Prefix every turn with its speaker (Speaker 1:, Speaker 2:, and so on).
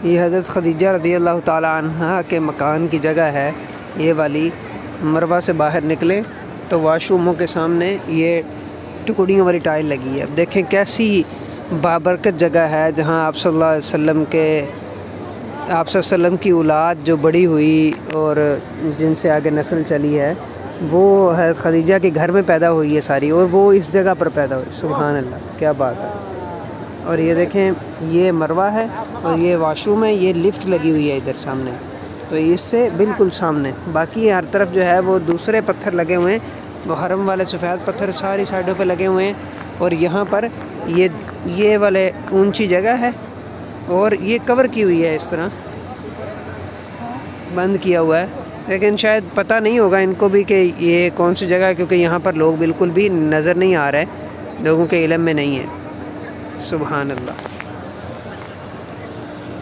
Speaker 1: یہ حضرت خدیجہ رضی اللہ تعالی عنہ کے مکان کی جگہ ہے یہ والی۔ مروہ سے باہر نکلے تو واش روموں کے سامنے یہ ٹکڑیوں والی ٹائل لگی ہے۔ اب دیکھیں کیسی بابرکت جگہ ہے جہاں آپ صلی اللہ علیہ وسلم کی اولاد جو بڑی ہوئی اور جن سے آگے نسل چلی ہے وہ حضرت خدیجہ کے گھر میں پیدا ہوئی ہے ساری، اور وہ اس جگہ پر پیدا ہوئی۔ سبحان اللہ، کیا بات ہے۔ اور یہ دیکھیں یہ مروہ ہے اور یہ واش روم ہے، یہ لفٹ لگی ہوئی ہے ادھر سامنے، تو اس سے بالکل سامنے۔ باقی ہر طرف جو ہے وہ دوسرے پتھر لگے ہوئے ہیں، وہ حرم والے سفید پتھر ساری سائڈوں پہ لگے ہوئے ہیں، اور یہاں پر یہ والے اونچی جگہ ہے اور یہ کور کی ہوئی ہے، اس طرح بند کیا ہوا ہے، لیکن شاید پتہ نہیں ہوگا ان کو بھی کہ یہ کون سی جگہ ہے، کیونکہ یہاں پر لوگ بالکل بھی نظر نہیں آ رہے، لوگوں کے علم میں نہیں ہے۔ سبحان اللہ۔